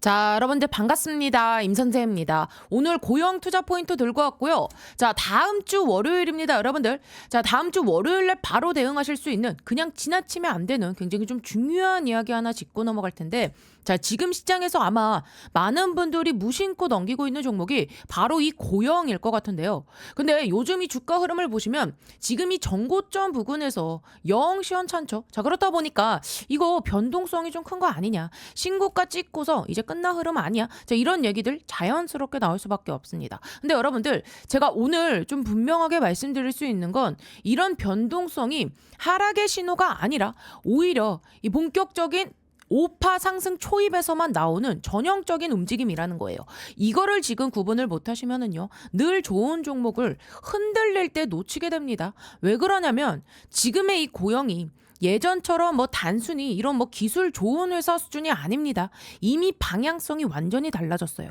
자, 여러분들 반갑습니다. 임선재입니다. 오늘 고용 투자 포인트 들고 왔고요. 자, 다음 주 월요일입니다, 여러분들. 자, 다음 주 월요일에 바로 대응하실 수 있는 그냥 지나치면 안 되는 굉장히 좀 중요한 이야기 하나 짚고 넘어갈 텐데, 자, 지금 시장에서 아마 많은 분들이 무심코 넘기고 있는 종목이 바로 이 고영일 것 같은데요. 근데 요즘 이 주가 흐름을 보시면 지금 이 정고점 부근에서 영 시원찮죠. 자, 그렇다 보니까 이거 변동성이 좀 큰 거 아니냐. 신고가 찍고서 이제 끝나 흐름 아니야. 자, 이런 얘기들 자연스럽게 나올 수밖에 없습니다. 근데 여러분들, 제가 오늘 좀 분명하게 말씀드릴 수 있는 건 이런 변동성이 하락의 신호가 아니라 오히려 이 본격적인 5파 상승 초입에서만 나오는 전형적인 움직임이라는 거예요. 이거를 지금 구분을 못 하시면은요, 늘 좋은 종목을 흔들릴 때 놓치게 됩니다. 왜 그러냐면 지금의 이 고영이 예전처럼 뭐 단순히 이런 뭐 기술 좋은 회사 수준이 아닙니다. 이미 방향성이 완전히 달라졌어요.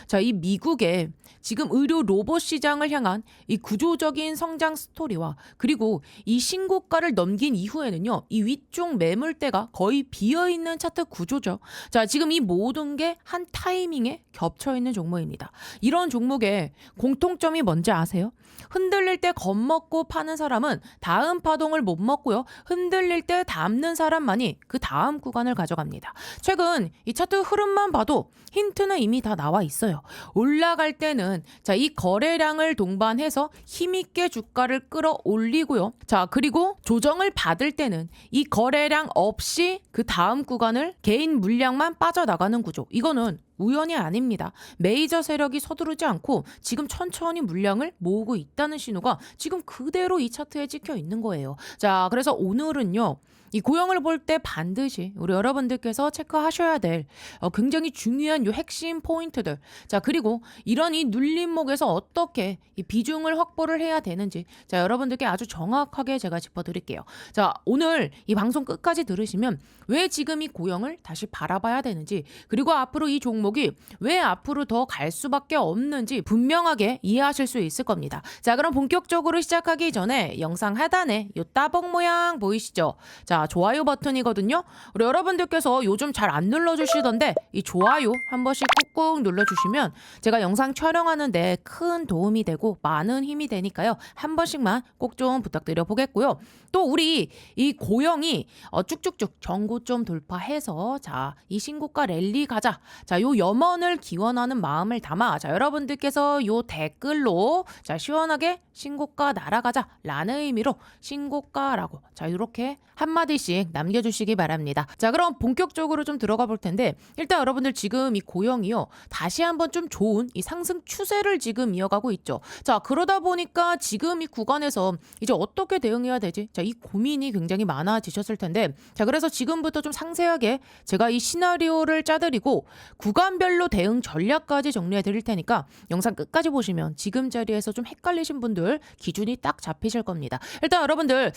자, 이 미국의 지금 의료 로봇 시장을 향한 이 구조적인 성장 스토리와 그리고 이 신고가를 넘긴 이후에는요, 이 위쪽 매물대가 거의 비어있는 차트 구조죠. 자, 지금 이 모든 게 한 타이밍에 겹쳐있는 종목입니다. 이런 종목의 공통점이 뭔지 아세요? 흔들릴 때 겁먹고 파는 사람은 다음 파동을 못 먹고요. 흔들릴 때 담는 사람만이 그 다음 구간을 가져갑니다. 최근 이 차트 흐름만 봐도 힌트는 이미 다 나와 있어요. 올라갈 때는 자, 이 거래량을 동반해서 힘있게 주가를 끌어올리고요. 자, 그리고 조정을 받을 때는 이 거래량 없이 그 다음 구간을 개인 물량만 빠져나가는 구조. 이거는 우연이 아닙니다. 메이저 세력이 서두르지 않고 지금 천천히 물량을 모으고 있다는 신호가 지금 그대로 이 차트에 찍혀 있는 거예요. 자, 그래서 오늘은요, 이 고영을 볼 때 반드시 우리 여러분들께서 체크하셔야 될 굉장히 중요한 요 핵심 포인트들. 자, 그리고 이런 이 눌림목에서 어떻게 이 비중을 확보를 해야 되는지, 자, 여러분들께 아주 정확하게 제가 짚어드릴게요. 자, 오늘 이 방송 끝까지 들으시면 왜 지금 이 고영을 다시 바라봐야 되는지, 그리고 앞으로 이 종목이 왜 앞으로 더 갈 수밖에 없는지 분명하게 이해하실 수 있을 겁니다. 자, 그럼 본격적으로 시작하기 전에 영상 하단에 요 따봉 모양 보이시죠? 자, 좋아요 버튼이거든요. 우리 여러분들께서 요즘 잘 안 눌러주시던데 이 좋아요 한 번씩 꾹꾹 눌러주시면 제가 영상 촬영하는데 큰 도움이 되고 많은 힘이 되니까요. 한 번씩만 꼭 좀 부탁드려 보겠고요. 또 우리 이 고영이 쭉쭉쭉 정고점 돌파해서 자, 이 신고가 랠리 가자. 자, 요 염원을 기원하는 마음을 담아 자, 여러분들께서 요 댓글로 자, 시원하게 신고가 날아가자 라는 의미로 신고가라고 자, 이렇게 한마디씩 남겨주시기 바랍니다. 자, 그럼 본격적으로 좀 들어가 볼 텐데, 일단 여러분들 지금 이 고영이요, 다시 한번 좀 좋은 이 상승 추세를 지금 이어가고 있죠. 자, 그러다 보니까 지금 이 구간에서 이제 어떻게 대응해야 되지? 자, 이 고민이 굉장히 많아지셨을 텐데, 자, 그래서 지금부터 좀 상세하게 제가 이 시나리오를 짜드리고 구간별로 대응 전략까지 정리해 드릴 테니까 영상 끝까지 보시면 지금 자리에서 좀 헷갈리신 분들 기준이 딱 잡히실 겁니다. 일단 여러분들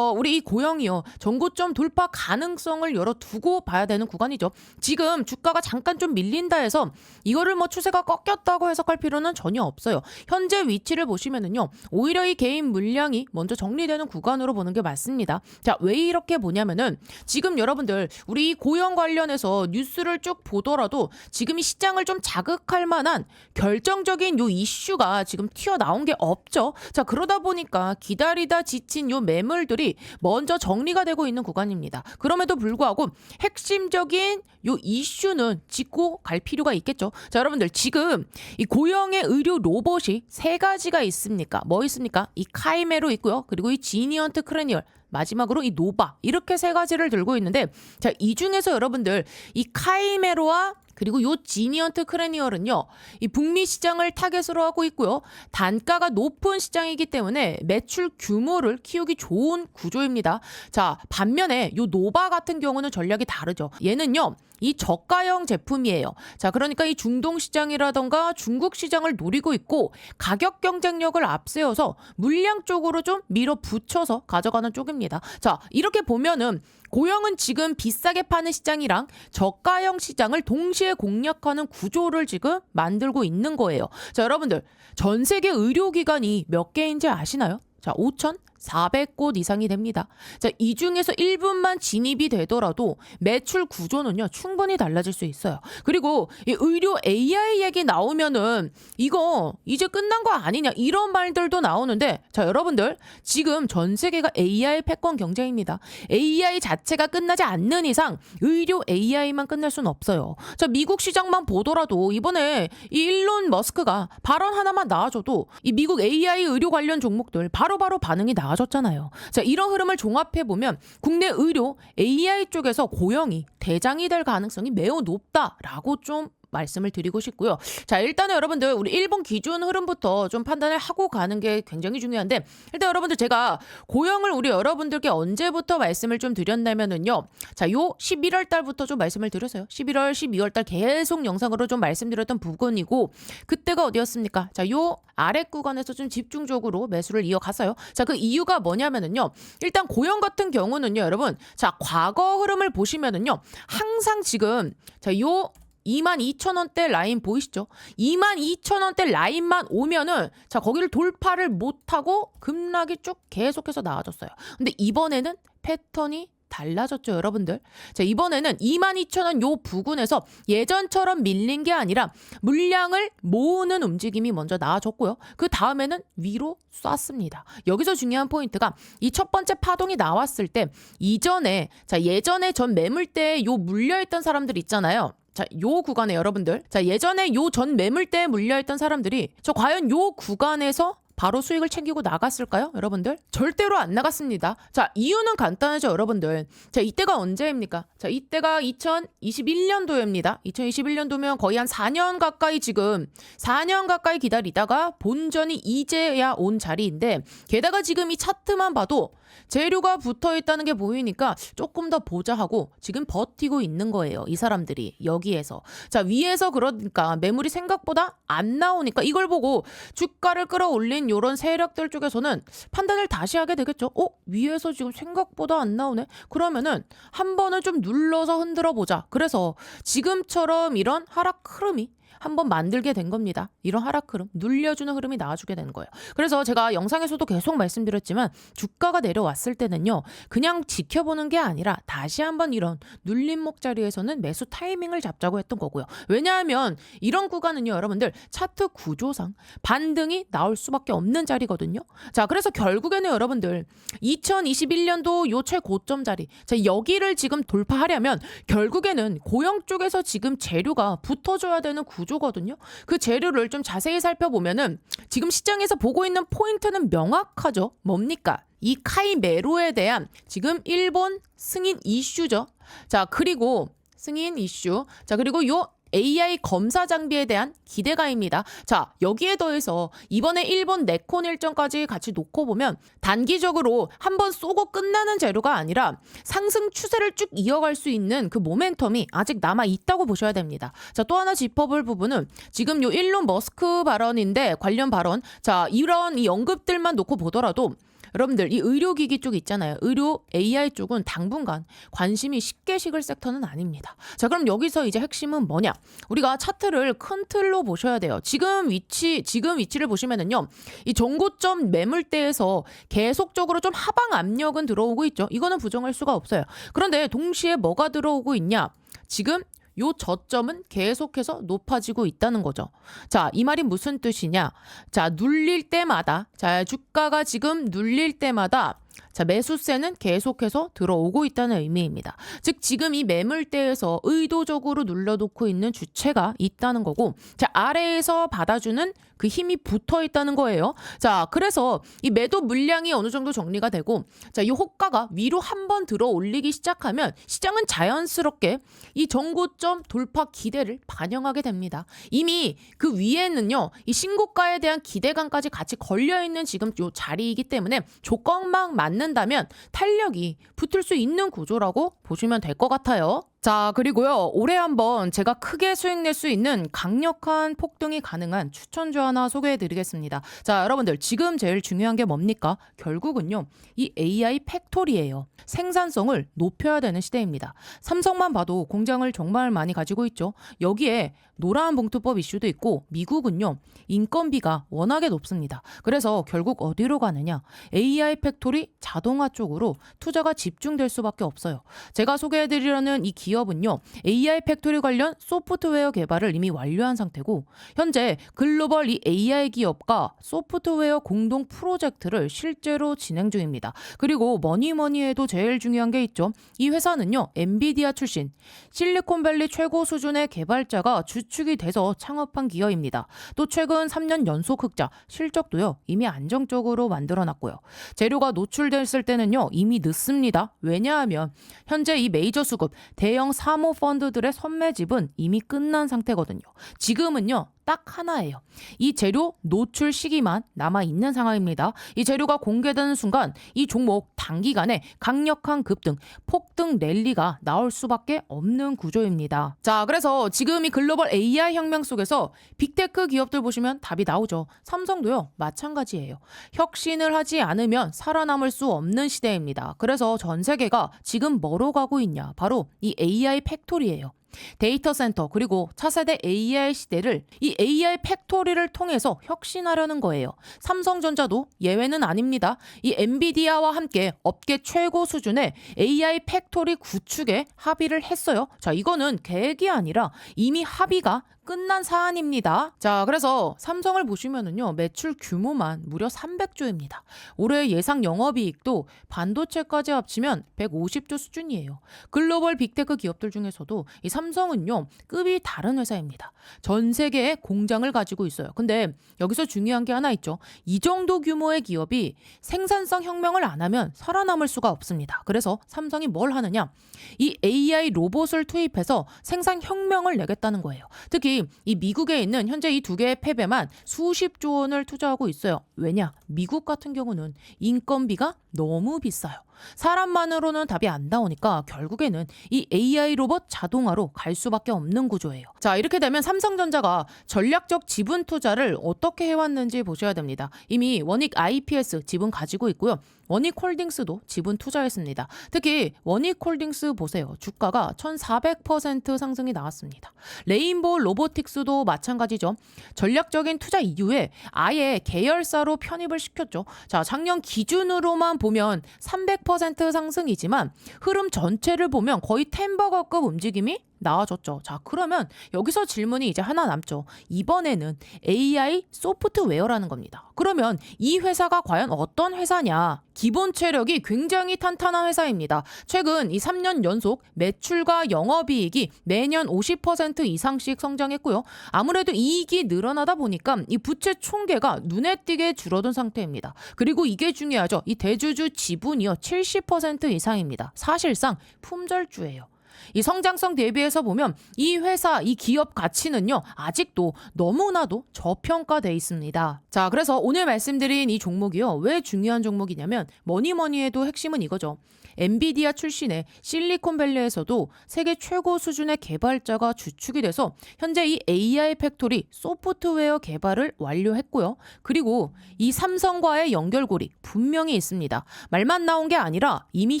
우리 이 고영이요, 전고점 돌파 가능성을 열어두고 봐야 되는 구간이죠. 지금 주가가 잠깐 좀 밀린다 해서 이거를 뭐 추세가 꺾였다고 해석할 필요는 전혀 없어요. 현재 위치를 보시면은요, 오히려 이 개인 물량이 먼저 정리되는 구간으로 보는 게 맞습니다. 자, 왜 이렇게 보냐면은 지금 여러분들 우리 이 고영 관련해서 뉴스를 쭉 보더라도 지금 이 시장을 좀 자극할 만한 결정적인 요 이슈가 지금 튀어나온 게 없죠. 자, 그러다 보니까 기다리다 지친 요 매물들이 먼저 정리가 되고 있는 구간입니다. 그럼에도 불구하고 핵심적인 요 이슈는 짚고 갈 필요가 있겠죠. 자, 여러분들 지금 이 고영의 의료 로봇이 세 가지가 있습니까? 뭐 있습니까? 이 카이메로 있고요. 그리고 이 지니언트 크래니얼, 마지막으로 이 노바, 이렇게 세 가지를 들고 있는데, 자, 이 중에서 여러분들 이 카이메로와 그리고 요 지니언트 크래니얼은요, 이 북미 시장을 타겟으로 하고 있고요. 단가가 높은 시장이기 때문에 매출 규모를 키우기 좋은 구조입니다. 자, 반면에 요 노바 같은 경우는 전략이 다르죠. 얘는요, 이 저가형 제품이에요. 자, 그러니까 이 중동 시장이라던가 중국 시장을 노리고 있고 가격 경쟁력을 앞세워서 물량 쪽으로 좀 밀어붙여서 가져가는 쪽입니다. 자, 이렇게 보면은 고영은 지금 비싸게 파는 시장이랑 저가형 시장을 동시에 공략하는 구조를 지금 만들고 있는 거예요. 자, 여러분들 전 세계 의료기관이 몇 개인지 아시나요? 자, 5,000, 400곳 이상이 됩니다. 자, 이 중에서 일부만 진입이 되더라도 매출 구조는요, 충분히 달라질 수 있어요. 그리고 이 의료 AI 얘기 나오면은 이거 이제 끝난 거 아니냐 이런 말들도 나오는데, 자, 여러분들 지금 전 세계가 AI 패권 경쟁입니다. AI 자체가 끝나지 않는 이상 의료 AI만 끝날 수는 없어요. 자, 미국 시장만 보더라도 이번에 이 일론 머스크가 발언 하나만 나와줘도 이 미국 AI 의료 관련 종목들 바로바로 반응이 나와줬잖아요. 자, 이런 흐름을 종합해보면 국내 의료 AI 쪽에서 고영이 대장이 될 가능성이 매우 높다라고 좀 말씀을 드리고 싶고요. 자, 일단은 여러분들 우리 일본 기준 흐름부터 좀 판단을 하고 가는 게 굉장히 중요한데, 일단 여러분들 제가 고영을 우리 여러분들께 언제부터 말씀을 좀 드렸냐면은요. 자, 요 11월 달부터 좀 말씀을 드렸어요. 11월, 12월 달 계속 영상으로 좀 말씀드렸던 부분이고, 그때가 어디였습니까? 자, 요 아래 구간에서 좀 집중적으로 매수를 이어갔어요. 자, 그 이유가 뭐냐면은요. 일단 고영 같은 경우는요, 여러분. 자, 과거 흐름을 보시면은요. 항상 지금 자, 요 22,000원대 라인 보이시죠? 22,000원대 라인만 오면은 자, 거기를 돌파를 못하고 급락이 쭉 계속해서 나와줬어요. 근데 이번에는 패턴이 달라졌죠, 여러분들. 자, 이번에는 22,000원 요 부근에서 예전처럼 밀린 게 아니라 물량을 모으는 움직임이 먼저 나와줬고요. 그 다음에는 위로 쐈습니다. 여기서 중요한 포인트가 이 첫 번째 파동이 나왔을 때 이전에 자, 예전에 전 매물대에 요 물려있던 사람들 있잖아요. 자, 요 구간에 여러분들, 자, 예전에 요 전 매물대에 물려있던 사람들이 저 과연 요 구간에서 바로 수익을 챙기고 나갔을까요? 여러분들? 절대로 안 나갔습니다. 자, 이유는 간단하죠, 여러분들. 자, 이때가 언제입니까? 자, 이때가 2021년도입니다. 2021년도면 거의 한 4년 가까이 지금 4년 가까이 기다리다가 본전이 이제야 온 자리인데, 게다가 지금 이 차트만 봐도 재료가 붙어 있다는 게 보이니까 조금 더 보자 하고 지금 버티고 있는 거예요. 이 사람들이 여기에서. 자, 위에서 그러니까 매물이 생각보다 안 나오니까 이걸 보고 주가를 끌어올린 이런 세력들 쪽에서는 판단을 다시 하게 되겠죠. 위에서 지금 생각보다 안 나오네. 그러면은 한 번은 좀 눌러서 흔들어 보자. 그래서 지금처럼 이런 하락 흐름이 한번 만들게 된 겁니다. 이런 하락 흐름, 눌려주는 흐름이 나와주게 되는 거예요. 그래서 제가 영상에서도 계속 말씀드렸지만 주가가 내려왔을 때는요. 그냥 지켜보는 게 아니라 다시 한번 이런 눌림목 자리에서는 매수 타이밍을 잡자고 했던 거고요. 왜냐하면 이런 구간은요. 여러분들 차트 구조상 반등이 나올 수밖에 없는 자리거든요. 자, 그래서 결국에는 여러분들 2021년도 요 최고점 자리, 자, 여기를 지금 돌파하려면 결국에는 고영 쪽에서 지금 재료가 붙어줘야 되는 구조거든요. 그 재료를 좀 자세히 살펴보면은 지금 시장에서 보고 있는 포인트는 명확하죠. 뭡니까? 이 카이메로에 대한 지금 일본 승인 이슈죠. 자, 그리고 승인 이슈. 자, 그리고 요 AI 검사 장비에 대한 기대감입니다. 자, 여기에 더해서 이번에 일본 네콘 일정까지 같이 놓고 보면 단기적으로 한번 쏘고 끝나는 재료가 아니라 상승 추세를 쭉 이어갈 수 있는 그 모멘텀이 아직 남아 있다고 보셔야 됩니다. 자, 또 하나 짚어볼 부분은 지금 요 일론 머스크 발언인데 관련 발언. 자, 이런 이 언급들만 놓고 보더라도 여러분들 이 의료기기 쪽 있잖아요. 의료 AI 쪽은 당분간 관심이 쉽게 식을 섹터는 아닙니다. 자, 그럼 여기서 이제 핵심은 뭐냐? 우리가 차트를 큰 틀로 보셔야 돼요. 지금 위치를 보시면은요. 이 정고점 매물대에서 계속적으로 좀 하방 압력은 들어오고 있죠. 이거는 부정할 수가 없어요. 그런데 동시에 뭐가 들어오고 있냐? 지금 요 저점은 계속해서 높아지고 있다는 거죠. 자, 이 말이 무슨 뜻이냐? 자, 눌릴 때마다, 자, 주가가 지금 눌릴 때마다 자, 매수세는 계속해서 들어오고 있다는 의미입니다. 즉 지금 이 매물대에서 의도적으로 눌러놓고 있는 주체가 있다는 거고, 자, 아래에서 받아주는 그 힘이 붙어 있다는 거예요. 자, 그래서 이 매도 물량이 어느 정도 정리가 되고, 자, 이 호가가 위로 한번 들어 올리기 시작하면 시장은 자연스럽게 이 정고점 돌파 기대를 반영하게 됩니다. 이미 그 위에는요, 이 신고가에 대한 기대감까지 같이 걸려있는 지금 요 자리이기 때문에 조건만 맞는다면 탄력이 붙을 수 있는 구조라고 보시면 될 것 같아요. 자, 그리고요. 올해 한번 제가 크게 수익 낼 수 있는 강력한 폭등이 가능한 추천주 하나 소개해 드리겠습니다. 자, 여러분들 지금 제일 중요한 게 뭡니까? 결국은요. 이 AI 팩토리예요. 생산성을 높여야 되는 시대입니다. 삼성만 봐도 공장을 정말 많이 가지고 있죠. 여기에 노란 봉투법 이슈도 있고 미국은요. 인건비가 워낙에 높습니다. 그래서 결국 어디로 가느냐? AI 팩토리 자동화 쪽으로 투자가 집중될 수밖에 없어요. 제가 소개해 드리려는 이 기업은요. AI 팩토리 관련 소프트웨어 개발을 이미 완료한 상태고 현재 글로벌 이 AI 기업과 소프트웨어 공동 프로젝트를 실제로 진행 중입니다. 그리고 뭐니 해도 제일 중요한 게 있죠. 이 회사는요. 엔비디아 출신 실리콘밸리 최고 수준의 개발자가 주축이 돼서 창업한 기업입니다. 또 최근 3년 연속 흑자, 실적도요. 이미 안정적으로 만들어놨고요. 재료가 노출됐을 때는요. 이미 늦습니다. 왜냐하면 현재 이 메이저 수급, 대형 사모펀드들의 선매집은 이미 끝난 상태거든요. 지금은요. 딱 하나예요. 이 재료 노출 시기만 남아있는 상황입니다. 이 재료가 공개되는 순간 이 종목 단기간에 강력한 급등, 폭등 랠리가 나올 수밖에 없는 구조입니다. 자, 그래서 지금 이 글로벌 AI 혁명 속에서 빅테크 기업들 보시면 답이 나오죠. 삼성도요. 마찬가지예요. 혁신을 하지 않으면 살아남을 수 없는 시대입니다. 그래서 전 세계가 지금 뭐로 가고 있냐? 바로 이 AI 팩토리예요. 데이터 센터 그리고 차세대 AI 시대를 이 AI 팩토리를 통해서 혁신하려는 거예요. 삼성전자도 예외는 아닙니다. 이 엔비디아와 함께 업계 최고 수준의 AI 팩토리 구축에 합의를 했어요. 자, 이거는 계획이 아니라 이미 합의가 끝난 사안입니다. 자, 그래서 삼성을 보시면은요, 매출 규모만 무려 300조입니다. 올해 예상 영업이익도 반도체까지 합치면 150조 수준이에요. 글로벌 빅테크 기업들 중에서도 이 삼성은요, 급이 다른 회사입니다. 전 세계에 공장을 가지고 있어요. 근데 여기서 중요한 게 하나 있죠. 이 정도 규모의 기업이 생산성 혁명을 안 하면 살아남을 수가 없습니다. 그래서 삼성이 뭘 하느냐? 이 AI 로봇을 투입해서 생산 혁명을 내겠다는 거예요. 특히 이 미국에 있는 현재 이 두 개의 팹에만 수십조 원을 투자하고 있어요. 왜냐? 미국 같은 경우는 인건비가 너무 비싸요. 사람만으로는 답이 안 나오니까 결국에는 이 AI 로봇 자동화로 갈 수밖에 없는 구조예요. 자, 이렇게 되면 삼성전자가 전략적 지분 투자를 어떻게 해왔는지 보셔야 됩니다. 이미 원익 IPS 지분 가지고 있고요. 원익홀딩스도 지분 투자했습니다. 특히 원익홀딩스 보세요. 주가가 1400% 상승이 나왔습니다. 레인보우 로보틱스도 마찬가지죠. 전략적인 투자 이후에 아예 계열사로 편입을 시켰죠. 자, 작년 기준으로만 보면 300% 상승이지만 흐름 전체를 보면 거의 템버거급 움직임이 나와줬죠. 자, 그러면 여기서 질문이 이제 하나 남죠. 이번에는 AI 소프트웨어라는 겁니다. 그러면 이 회사가 과연 어떤 회사냐? 기본 체력이 굉장히 탄탄한 회사입니다. 최근 이 3년 연속 매출과 영업이익이 매년 50% 이상씩 성장했고요. 아무래도 이익이 늘어나다 보니까 이 부채 총계가 눈에 띄게 줄어든 상태입니다. 그리고 이게 중요하죠. 이 대주주 지분이요 70% 이상입니다. 사실상 품절주예요. 이 성장성 대비해서 보면 이 회사, 이 기업 가치는요, 아직도 너무나도 저평가돼 있습니다. 자, 그래서 오늘 말씀드린 이 종목이요, 왜 중요한 종목이냐면 뭐니 해도 핵심은 이거죠. 엔비디아 출신의 실리콘밸리에서도 세계 최고 수준의 개발자가 주축이 돼서 현재 이 AI 팩토리 소프트웨어 개발을 완료했고요. 그리고 이 삼성과의 연결고리 분명히 있습니다. 말만 나온 게 아니라 이미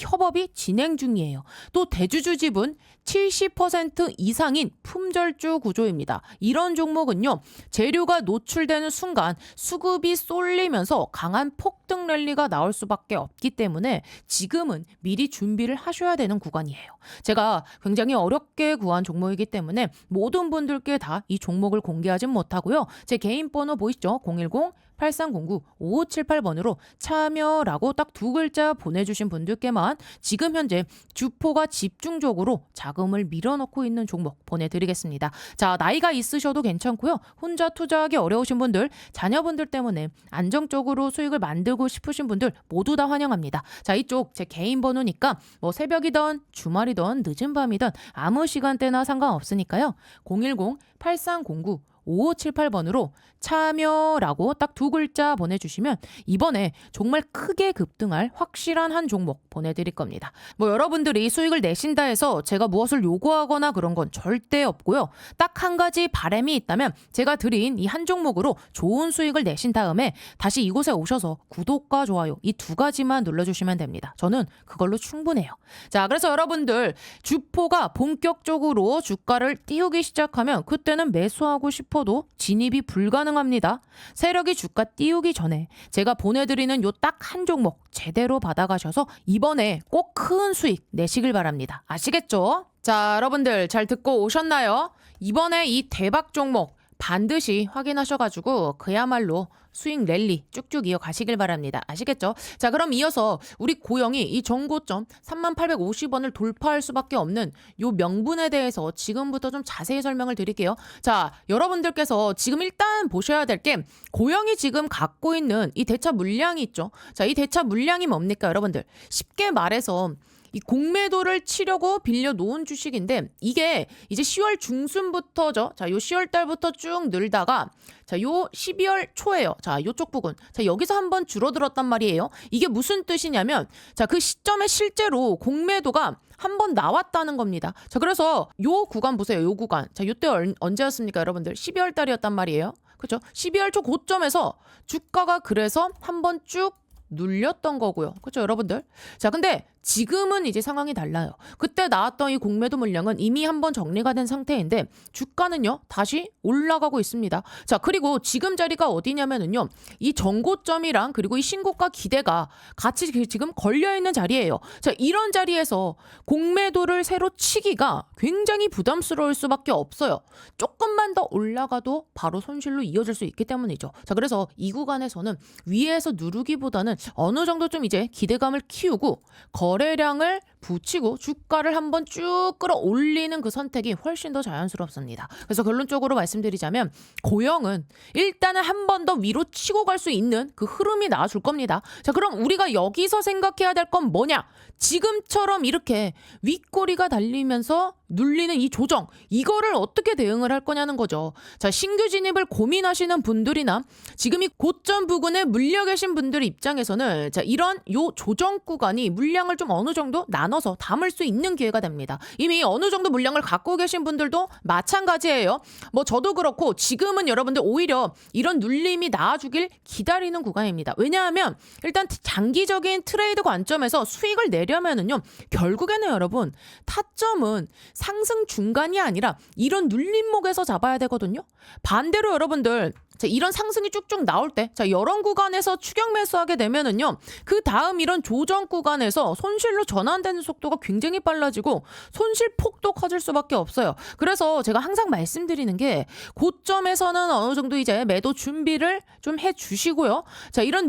협업이 진행 중이에요. 또 대주주 지분 70% 이상인 품절주 구조입니다. 이런 종목은요. 재료가 노출되는 순간 수급이 쏠리면서 강한 폭등 랠리가 나올 수밖에 없기 때문에 지금은 미리 준비를 하셔야 되는 구간이에요. 제가 굉장히 어렵게 구한 종목이기 때문에 모든 분들께 다 이 종목을 공개하진 못하고요. 제 개인 번호 보이시죠? 010-8309-5578번으로 참여라고 딱 두 글자 보내주신 분들께만 지금 현재 주포가 집중적으로 자금을 밀어넣고 있는 종목 보내드리겠습니다. 자, 나이가 있으셔도 괜찮고요. 혼자 투자하기 어려우신 분들, 자녀분들 때문에 안정적으로 수익을 만들고 싶으신 분들 모두 다 환영합니다. 자, 이쪽 제 개인 번호니까 뭐 새벽이든 주말이든 늦은 밤이든 아무 시간대나 상관없으니까요. 010-8309 5578번으로 참여라고 딱 두 글자 보내주시면 이번에 정말 크게 급등할 확실한 한 종목 보내드릴 겁니다. 뭐 여러분들이 수익을 내신다 해서 제가 무엇을 요구하거나 그런 건 절대 없고요. 딱 한 가지 바람이 있다면 제가 드린 이 한 종목으로 좋은 수익을 내신 다음에 다시 이곳에 오셔서 구독과 좋아요 이 두 가지만 눌러주시면 됩니다. 저는 그걸로 충분해요. 자, 그래서 여러분들 주포가 본격적으로 주가를 띄우기 시작하면 그때는 매수하고 싶어도 진입이 불가능합니다. 세력이 주가 띄우기 전에 제가 보내드리는 요 딱 한 종목 제대로 받아가셔서 이번에 꼭 큰 수익 내시길 바랍니다. 아시겠죠? 자, 여러분들 잘 듣고 오셨나요? 이번에 이 대박 종목 반드시 확인하셔가지고 그야말로 수익 랠리 쭉쭉 이어가시길 바랍니다. 아시겠죠? 자, 그럼 이어서 우리 고영이 이 전고점 3850원을 돌파할 수밖에 없는 요 명분에 대해서 지금부터 좀 자세히 설명을 드릴게요. 자, 여러분들께서 지금 일단 보셔야 될 게 고영이 지금 갖고 있는 이 대차 물량이 있죠. 자, 이 대차 물량이 뭡니까, 여러분들? 쉽게 말해서 이 공매도를 치려고 빌려놓은 주식인데 이게 이제 10월 중순부터죠. 자, 요 10월 달부터 쭉 늘다가 자, 요 12월 초에요. 자, 요쪽 부분. 자, 여기서 한번 줄어들었단 말이에요. 이게 무슨 뜻이냐면 자, 그 시점에 실제로 공매도가 한번 나왔다는 겁니다. 자, 그래서 요 구간 보세요. 요 구간. 자, 요때 언제였습니까, 여러분들? 12월 달이었단 말이에요. 그렇죠? 12월 초 고점에서 주가가 그래서 한번 쭉 눌렸던 거고요. 그렇죠, 여러분들? 자, 근데 지금은 이제 상황이 달라요. 그때 나왔던 이 공매도 물량은 이미 한번 정리가 된 상태인데 주가는요 다시 올라가고 있습니다. 자, 그리고 지금 자리가 어디냐면은요 이 전고점이랑 그리고 이 신고가 기대가 같이 지금 걸려있는 자리예요. 자, 이런 자리에서 공매도를 새로 치기가 굉장히 부담스러울 수밖에 없어요. 조금만 더 올라가도 바로 손실로 이어질 수 있기 때문이죠. 자, 그래서 이 구간에서는 위에서 누르기보다는 어느 정도 좀 이제 기대감을 키우고 거래량을 붙이고 주가를 한번 쭉 끌어올리는 그 선택이 훨씬 더 자연스럽습니다. 그래서 결론적으로 말씀드리자면 고영은 일단은 한 번 더 위로 치고 갈 수 있는 그 흐름이 나와줄 겁니다. 자, 그럼 우리가 여기서 생각해야 될 건 뭐냐? 지금처럼 이렇게 윗꼬리가 달리면서 눌리는 이 조정, 이거를 어떻게 대응을 할 거냐는 거죠. 자, 신규 진입을 고민하시는 분들이나 지금 이 고점 부근에 물려 계신 분들 입장에서는 자, 이런 요 조정 구간이 물량을 좀 어느 정도 나눠서 담을 수 있는 기회가 됩니다. 이미 어느 정도 물량을 갖고 계신 분들도 마찬가지예요. 뭐 저도 그렇고 지금은 여러분들 오히려 이런 눌림이 나와주길 기다리는 구간입니다. 왜냐하면 일단 장기적인 트레이드 관점에서 수익을 내려면은요 결국에는 여러분 타점은 상승 중간이 아니라 이런 눌림목에서 잡아야 되거든요. 반대로 여러분들 자, 이런 상승이 쭉쭉 나올 때, 자, 이런 구간에서 추격 매수하게 되면은요, 그 다음 이런 조정 구간에서 손실로 전환되는 속도가 굉장히 빨라지고 손실 폭도 커질 수밖에 없어요. 그래서 제가 항상 말씀드리는 게 고점에서는 어느 정도 이제 매도 준비를 좀 해주시고요. 자, 이런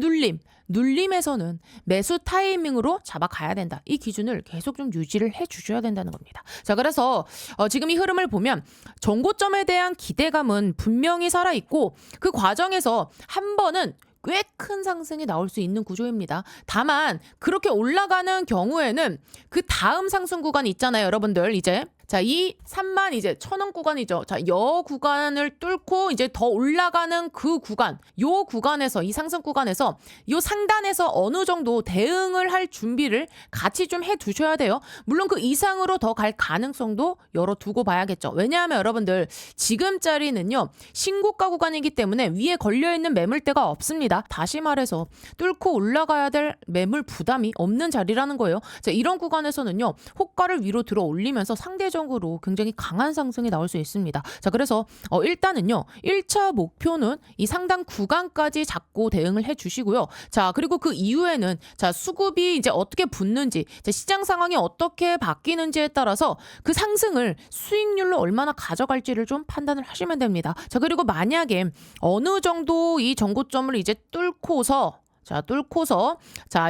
눌림에서는 매수 타이밍으로 잡아가야 된다. 이 기준을 계속 좀 유지를 해주셔야 된다는 겁니다. 자, 그래서 지금 이 흐름을 보면 전고점에 대한 기대감은 분명히 살아있고 그 과정에서 한 번은 꽤 큰 상승이 나올 수 있는 구조입니다. 다만 그렇게 올라가는 경우에는 그 다음 상승 구간 있잖아요, 여러분들. 이제 자, 이 3만 이제 1,000원 구간이죠. 자, 여 구간을 뚫고 이제 더 올라가는 그 구간, 요 구간에서 이 상승 구간에서 요 상단에서 어느 정도 대응을 할 준비를 같이 좀 해두셔야 돼요. 물론 그 이상으로 더 갈 가능성도 열어두고 봐야겠죠. 왜냐하면 여러분들 지금 자리는요 신고가 구간이기 때문에 위에 걸려있는 매물대가 없습니다. 다시 말해서 뚫고 올라가야 될 매물 부담이 없는 자리라는 거예요. 자, 이런 구간에서는요 호가를 위로 들어 올리면서 상대적으로 굉장히 강한 상승이 나올 수 있습니다. 자, 그래서 일단은요 1차 목표는 이 상단 구간까지 잡고 대응을 해주시고요. 자, 그리고 그 이후에는 자 수급이 이제 어떻게 붙는지, 자, 시장 상황이 어떻게 바뀌는지에 따라서 그 상승을 수익률로 얼마나 가져갈지를 좀 판단을 하시면 됩니다. 자, 그리고 만약에 어느 정도 이 전고점을 이제 뚫고서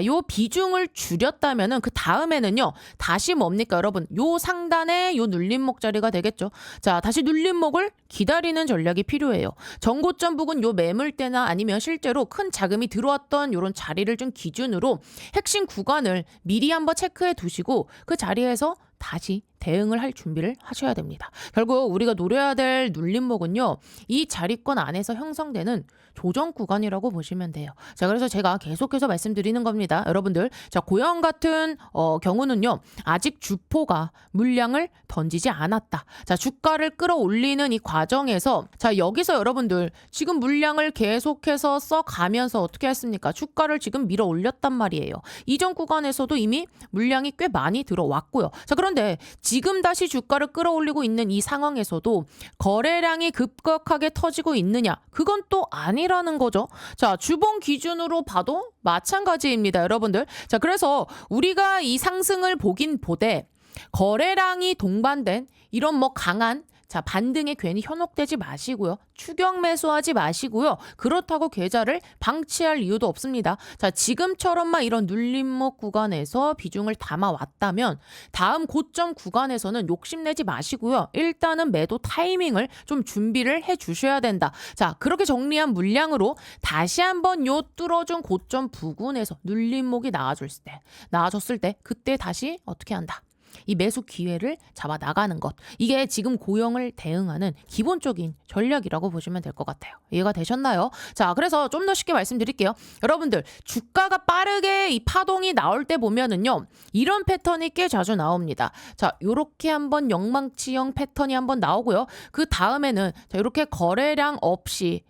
요 비중을 줄였다면은 그 다음에는요 다시 뭡니까 여러분, 요 상단에 요 눌림목 자리가 되겠죠. 자, 다시 눌림목을 기다리는 전략이 필요해요. 전고점 부근 요 매물대나 아니면 실제로 큰 자금이 들어왔던 요런 자리를 좀 기준으로 핵심 구간을 미리 한번 체크해 두시고 그 자리에서 다시 대응을 할 준비를 하셔야 됩니다. 결국 우리가 노려야 될 눌림목은요. 이 자리권 안에서 형성되는 조정 구간이라고 보시면 돼요. 자, 그래서 제가 계속해서 말씀드리는 겁니다. 여러분들, 자, 고영 같은 경우는요. 아직 주포가 물량을 던지지 않았다. 자, 주가를 끌어올리는 이 과정에서 자, 여기서 여러분들 지금 물량을 계속해서 써가면서 어떻게 했습니까? 주가를 지금 밀어 올렸단 말이에요. 이전 구간에서도 이미 물량이 꽤 많이 들어왔고요. 자, 그런데 지금 다시 주가를 끌어올리고 있는 이 상황에서도 거래량이 급격하게 터지고 있느냐? 그건 또 아니라는 거죠. 자, 주봉 기준으로 봐도 마찬가지입니다, 여러분들. 자, 그래서 우리가 이 상승을 보긴 보되 거래량이 동반된 이런 뭐 강한 자, 반등에 괜히 현혹되지 마시고요. 추격 매수하지 마시고요. 그렇다고 계좌를 방치할 이유도 없습니다. 자, 지금처럼만 이런 눌림목 구간에서 비중을 담아왔다면 다음 고점 구간에서는 욕심내지 마시고요. 일단은 매도 타이밍을 좀 준비를 해 주셔야 된다. 자, 그렇게 정리한 물량으로 다시 한번 요 뚫어준 고점 부근에서 눌림목이 나와줬을 때 그때 다시 어떻게 한다. 이 매수 기회를 잡아 나가는 것. 이게 지금 고영을 대응하는 기본적인 전략이라고 보시면 될 것 같아요. 이해가 되셨나요? 자, 그래서 좀 더 쉽게 말씀드릴게요. 여러분들, 주가가 빠르게 이 파동이 나올 때 보면은요. 이런 패턴이 꽤 자주 나옵니다. 자, 요렇게 한번 영망치형 패턴이 한번 나오고요. 그 다음에는 자, 요렇게 거래량 없이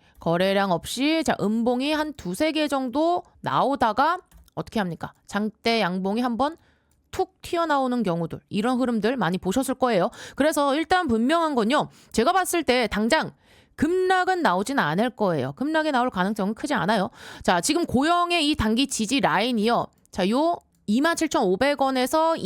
자, 음봉이 한 두세 개 정도 나오다가 어떻게 합니까? 장대 양봉이 한번 툭 튀어나오는 경우들, 이런 흐름들 많이 보셨을 거예요. 그래서 일단 분명한 건요. 제가 봤을 때 당장 급락은 나오진 않을 거예요. 급락이 나올 가능성은 크지 않아요. 자, 지금 고영의 이 단기 지지 라인이요. 자, 요 27,500원에서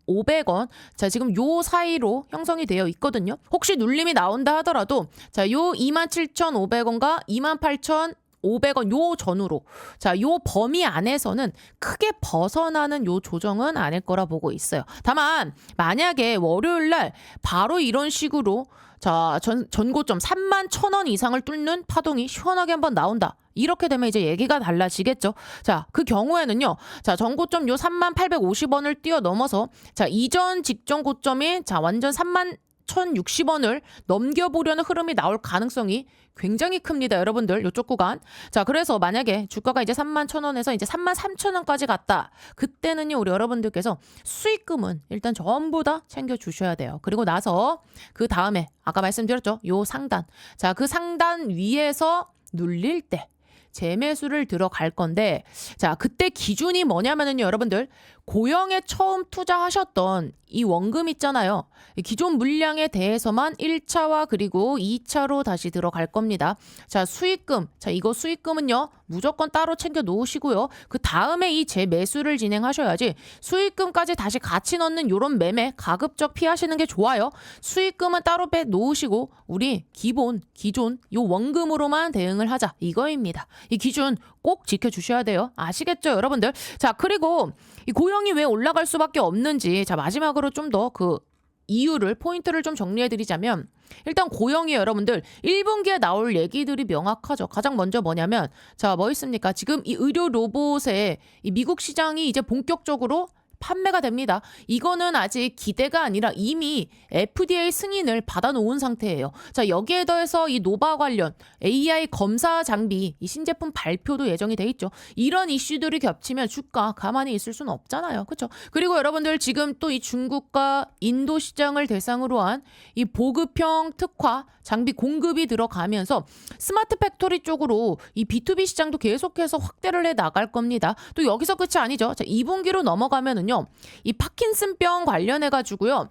26,500원. 자, 지금 요 사이로 형성이 되어 있거든요. 혹시 눌림이 나온다 하더라도 자, 요 27,500원과 28,500원 요 전후로 자, 요 범위 안에서는 크게 벗어나는 요 조정은 아닐 거라 보고 있어요. 다만 만약에 월요일 날 바로 이런 식으로 자, 전고점 31,000원 이상을 뚫는 파동이 시원하게 한번 나온다. 이렇게 되면 이제 얘기가 달라지겠죠. 자, 그 경우에는요. 자, 전고점 요 3850원을 뛰어넘어서 자, 이전 직전 고점인 자, 완전 31,060원을 넘겨보려는 흐름이 나올 가능성이 굉장히 큽니다, 여러분들. 요쪽 구간. 자, 그래서 만약에 주가가 이제 31,000원에서 이제 33,000원까지 갔다. 그때는요, 우리 여러분들께서 수익금은 일단 전부 다 챙겨주셔야 돼요. 그리고 나서 그 다음에 아까 말씀드렸죠, 요 상단. 자, 그 상단 위에서 눌릴 때 재매수를 들어갈 건데, 자, 그때 기준이 뭐냐면은요, 여러분들. 고영에 처음 투자하셨던 이 원금 있잖아요. 기존 물량에 대해서만 1차와 그리고 2차로 다시 들어갈 겁니다. 자, 수익금. 자, 이거 수익금은요. 무조건 따로 챙겨 놓으시고요. 그 다음에 이 재매수를 진행하셔야지 수익금까지 다시 같이 넣는 요런 매매 가급적 피하시는 게 좋아요. 수익금은 따로 빼 놓으시고 우리 기존 요 원금으로만 대응을 하자. 이거입니다. 이 기준 꼭 지켜주셔야 돼요. 아시겠죠, 여러분들? 자, 그리고 이 고영이 왜 올라갈 수밖에 없는지 자, 마지막으로 좀 더 그 이유를 포인트를 좀 정리해드리자면 일단 고영이 여러분들 1분기에 나올 얘기들이 명확하죠. 가장 먼저 뭐냐면 자, 뭐 있습니까? 지금 이 의료 로봇의 이 미국 시장이 이제 본격적으로 판매가 됩니다. 이거는 아직 기대가 아니라 이미 FDA 승인을 받아놓은 상태예요. 자, 여기에 더해서 이 노바 관련 AI 검사 장비 이 신제품 발표도 예정이 돼 있죠. 이런 이슈들이 겹치면 주가 가만히 있을 수는 없잖아요. 그렇죠? 그리고 여러분들 지금 또 이 중국과 인도 시장을 대상으로 한 이 보급형 특화 장비 공급이 들어가면서 스마트 팩토리 쪽으로 이 B2B 시장도 계속해서 확대를 해 나갈 겁니다. 또 여기서 끝이 아니죠. 자, 2분기로 넘어가면은요. 이 파킨슨병 관련해 가지고요.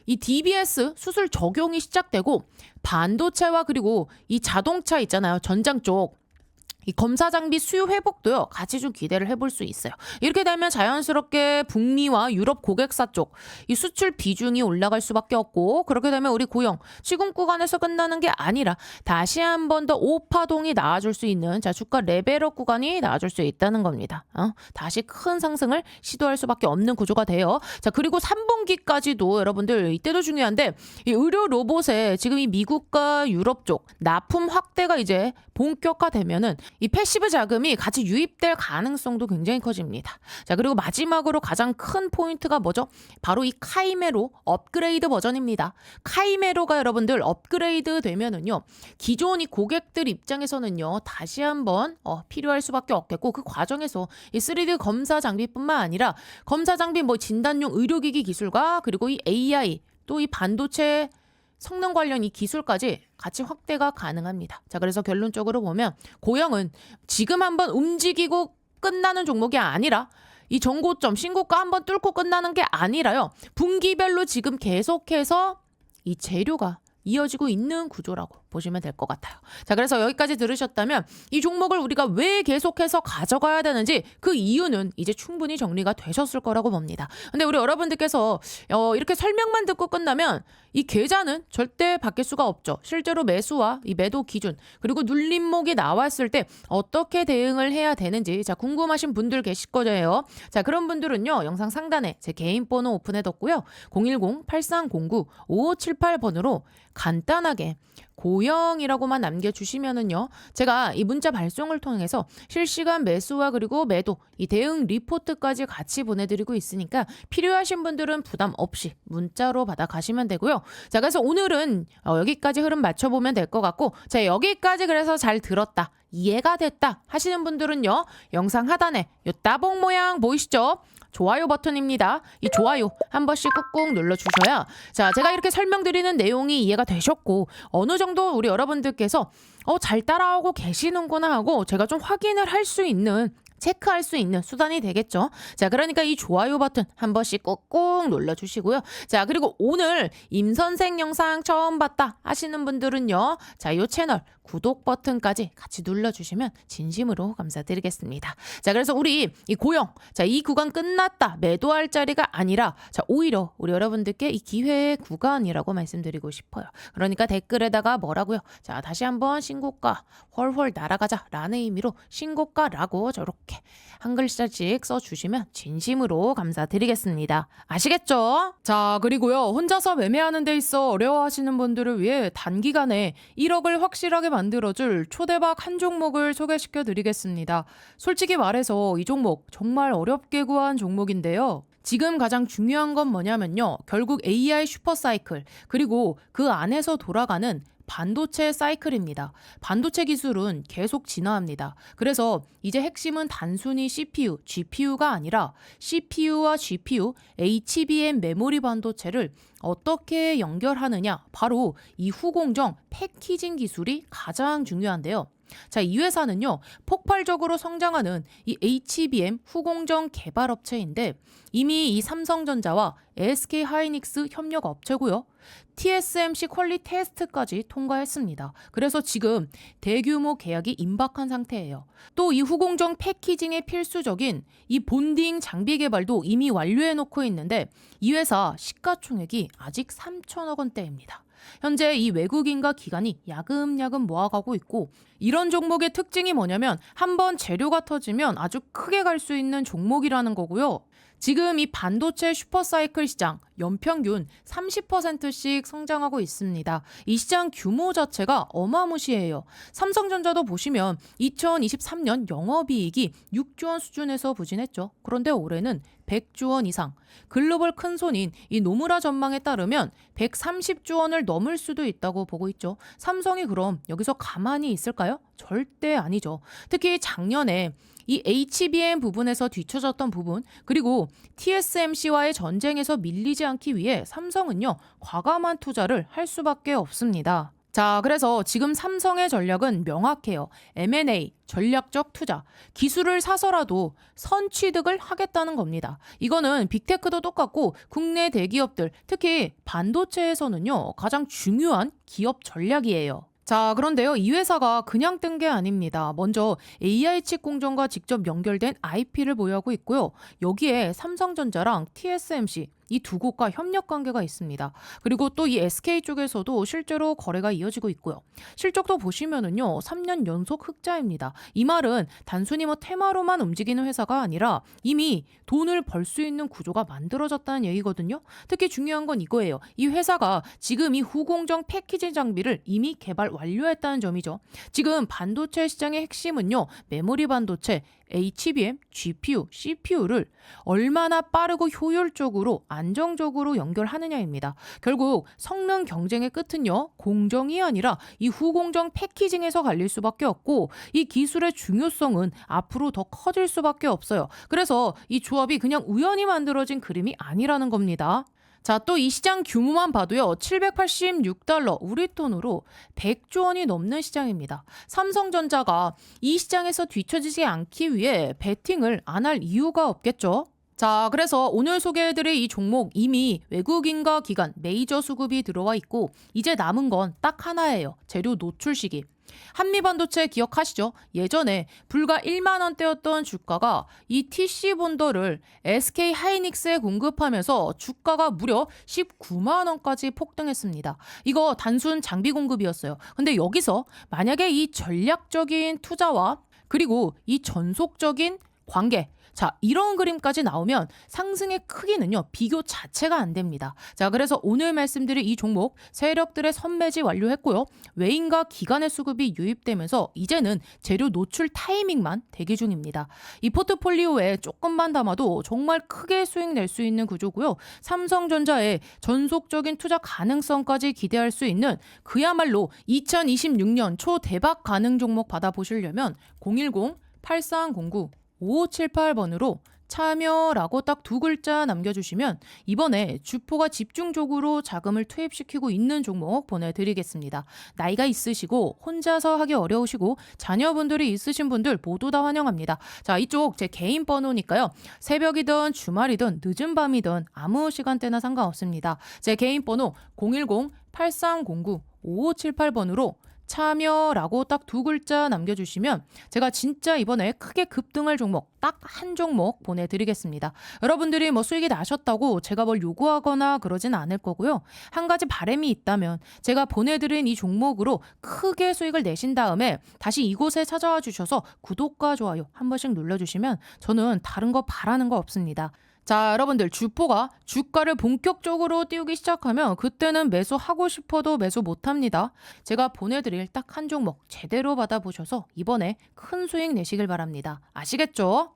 이 DBS 수술 적용이 시작되고 반도체와 그리고 이 자동차 있잖아요. 전장 쪽. 이 검사 장비 수요 회복도요. 같이 좀 기대를 해볼 수 있어요. 이렇게 되면 자연스럽게 북미와 유럽 고객사 쪽 이 수출 비중이 올라갈 수밖에 없고 그렇게 되면 우리 고영 지금 구간에서 끝나는 게 아니라 다시 한 번 더 오파동이 나와줄 수 있는 자, 주가 레벨업 구간이 나와줄 수 있다는 겁니다. 다시 큰 상승을 시도할 수밖에 없는 구조가 돼요. 자, 그리고 3분기까지도 여러분들 이때도 중요한데 이 의료 로봇에 지금 이 미국과 유럽 쪽 납품 확대가 이제 본격화되면은 이 패시브 자금이 같이 유입될 가능성도 굉장히 커집니다. 자, 그리고 마지막으로 가장 큰 포인트가 뭐죠? 바로 이 카이메로 업그레이드 버전입니다. 카이메로가 여러분들 업그레이드 되면은요, 기존 이 고객들 입장에서는요, 다시 한번 필요할 수밖에 없겠고, 그 과정에서 이 3D 검사 장비뿐만 아니라 검사 장비 뭐 진단용 의료기기 기술과 그리고 이 AI 또 이 반도체 성능 관련 이 기술까지 같이 확대가 가능합니다. 자, 그래서 결론적으로 보면 고영은 지금 한번 움직이고 끝나는 종목이 아니라 이 정고점 신고가 한번 뚫고 끝나는 게 아니라요. 분기별로 지금 계속해서 이 재료가 이어지고 있는 구조라고 보시면 될 것 같아요. 자, 그래서 여기까지 들으셨다면 이 종목을 우리가 왜 계속해서 가져가야 되는지 그 이유는 이제 충분히 정리가 되셨을 거라고 봅니다. 근데 우리 여러분들께서 이렇게 설명만 듣고 끝나면 이 계좌는 절대 바뀔 수가 없죠. 실제로 매수와 이 매도 기준 그리고 눌림목이 나왔을 때 어떻게 대응을 해야 되는지 자 궁금하신 분들 계실 거예요. 자, 그런 분들은요. 영상 상단에 제 개인 번호 오픈해뒀고요. 010-8309-5578번으로 간단하게 고영이라고만 남겨주시면은요. 제가 이 문자 발송을 통해서 실시간 매수와 그리고 매도 이 대응 리포트까지 같이 보내드리고 있으니까 필요하신 분들은 부담 없이 문자로 받아가시면 되고요. 자, 그래서 오늘은 여기까지 흐름 맞춰보면 될 것 같고 자, 여기까지 그래서 잘 들었다. 이해가 됐다 하시는 분들은요. 영상 하단에 이 따봉 모양 보이시죠? 좋아요 버튼입니다. 이 좋아요 한 번씩 꾹꾹 눌러주셔야 자 제가 이렇게 설명드리는 내용이 이해가 되셨고 어느 정도 우리 여러분들께서 잘 따라오고 계시는구나 하고 제가 좀 확인을 할 수 있는 체크할 수 있는 수단이 되겠죠. 자, 그러니까 이 좋아요 버튼 한 번씩 꾹꾹 눌러주시고요. 자, 그리고 오늘 임선생 영상 처음 봤다 하시는 분들은요. 자, 이 채널 구독 버튼까지 같이 눌러주시면 진심으로 감사드리겠습니다. 자, 그래서 우리 이 고영, 자, 이 구간 끝났다. 매도할 자리가 아니라 자, 오히려 우리 여러분들께 이 기회의 구간이라고 말씀드리고 싶어요. 그러니까 댓글에다가 뭐라고요? 자, 다시 한번 신고가 훨훨 날아가자 라는 의미로 신고가라고 저렇게 한 글자씩 써주시면 진심으로 감사드리겠습니다. 아시겠죠? 자, 그리고요. 혼자서 매매하는 데 있어 어려워하시는 분들을 위해 단기간에 1억을 확실하게 만들어줄 초대박 한 종목을 소개시켜 드리겠습니다. 솔직히 말해서 이 종목 정말 어렵게 구한 종목인데요. 지금 가장 중요한 건 뭐냐면요. 결국 AI 슈퍼사이클 그리고 그 안에서 돌아가는 반도체 사이클입니다. 반도체 기술은 계속 진화합니다. 그래서 이제 핵심은 단순히 CPU, GPU가 아니라 CPU와 GPU, HBM 메모리 반도체를 어떻게 연결하느냐 바로 이 후공정 패키징 기술이 가장 중요한데요. 자, 이 회사는요 폭발적으로 성장하는 이 HBM 후공정 개발 업체인데 이미 이 삼성전자와 SK 하이닉스 협력 업체고요. TSMC 퀄리 테스트까지 통과했습니다. 그래서 지금 대규모 계약이 임박한 상태예요. 또 이 후공정 패키징에 필수적인 이 본딩 장비 개발도 이미 완료해 놓고 있는데 이 회사 시가총액이 아직 3천억 원대입니다. 현재 이 외국인과 기관이 야금야금 모아가고 있고 이런 종목의 특징이 뭐냐면 한번 재료가 터지면 아주 크게 갈 수 있는 종목이라는 거고요. 지금 이 반도체 슈퍼사이클 시장 연평균 30%씩 성장하고 있습니다. 이 시장 규모 자체가 어마무시해요. 삼성전자도 보시면 2023년 영업이익이 6조 원 수준에서 부진했죠. 그런데 올해는 100조 원 이상. 글로벌 큰손인 이 노무라 전망에 따르면 130조 원을 넘을 수도 있다고 보고 있죠. 삼성이 그럼 여기서 가만히 있을까요? 절대 아니죠. 특히 작년에 이 HBM 부분에서 뒤처졌던 부분 그리고 TSMC와의 전쟁에서 밀리지 않기 위해 삼성은요 과감한 투자를 할 수밖에 없습니다. 자, 그래서 지금 삼성의 전략은 명확해요. M&A, 전략적 투자, 기술을 사서라도 선취득을 하겠다는 겁니다. 이거는 빅테크도 똑같고 국내 대기업들, 특히 반도체에서는요 가장 중요한 기업 전략이에요. 자, 그런데요. 이 회사가 그냥 뜬 게 아닙니다. 먼저 AI 칩 공정과 직접 연결된 IP를 보유하고 있고요. 여기에 삼성전자랑 TSMC, 이 두 곳과 협력 관계가 있습니다. 그리고 또 이 SK 쪽에서도 실제로 거래가 이어지고 있고요. 실적도 보시면은요, 3년 연속 흑자입니다. 이 말은 단순히 뭐 테마로만 움직이는 회사가 아니라 이미 돈을 벌 수 있는 구조가 만들어졌다는 얘기거든요. 특히 중요한 건 이거예요. 이 회사가 지금 이 후공정 패키지 장비를 이미 개발 완료했다는 점이죠. 지금 반도체 시장의 핵심은요, 메모리 반도체, HBM, GPU, CPU를 얼마나 빠르고 효율적으로 안정적으로 연결하느냐입니다. 결국 성능 경쟁의 끝은요, 공정이 아니라 이 후공정 패키징에서 갈릴 수밖에 없고, 이 기술의 중요성은 앞으로 더 커질 수밖에 없어요. 그래서 이 조합이 그냥 우연히 만들어진 그림이 아니라는 겁니다. 자, 또 이 시장 규모만 봐도요, 786달러, 우리 돈으로 100조 원이 넘는 시장입니다. 삼성전자가 이 시장에서 뒤처지지 않기 위해 베팅을 안 할 이유가 없겠죠. 자, 그래서 오늘 소개해드릴 이 종목 이미 외국인과 기관 메이저 수급이 들어와 있고, 이제 남은 건 딱 하나예요. 재료 노출 시기. 한미반도체 기억하시죠? 예전에 불과 1만 원대였던 주가가 이 TC 본더를 SK 하이닉스에 공급하면서 주가가 무려 19만 원까지 폭등했습니다. 이거 단순 장비 공급이었어요. 근데 여기서 만약에 이 전략적인 투자와 그리고 이 전속적인 관계, 자, 이런 그림까지 나오면 상승의 크기는요, 비교 자체가 안 됩니다. 자, 그래서 오늘 말씀드릴 이 종목 세력들의 선매지 완료했고요. 외인과 기관의 수급이 유입되면서 이제는 재료 노출 타이밍만 대기 중입니다. 이 포트폴리오에 조금만 담아도 정말 크게 수익 낼 수 있는 구조고요. 삼성전자의 전속적인 투자 가능성까지 기대할 수 있는 그야말로 2026년 초대박 가능 종목 받아보시려면 010-8309 5578번으로 참여라고 딱 두 글자 남겨주시면 이번에 주포가 집중적으로 자금을 투입시키고 있는 종목 보내드리겠습니다. 나이가 있으시고 혼자서 하기 어려우시고 자녀분들이 있으신 분들 모두 다 환영합니다. 자, 이쪽 제 개인 번호니까요. 새벽이든 주말이든 늦은 밤이든 아무 시간대나 상관없습니다. 제 개인 번호 010-8309-5578번으로 참여라고 딱 두 글자 남겨주시면 제가 진짜 이번에 크게 급등할 종목 딱 한 종목 보내드리겠습니다. 여러분들이 뭐 수익이 나셨다고 제가 뭘 요구하거나 그러진 않을 거고요. 한 가지 바람이 있다면 제가 보내드린 이 종목으로 크게 수익을 내신 다음에 다시 이곳에 찾아와 주셔서 구독과 좋아요 한 번씩 눌러주시면 저는 다른 거 바라는 거 없습니다. 자, 여러분들 주포가 주가를 본격적으로 띄우기 시작하면 그때는 매수하고 싶어도 매수 못합니다. 제가 보내드릴 딱 한 종목 제대로 받아보셔서 이번에 큰 수익 내시길 바랍니다. 아시겠죠?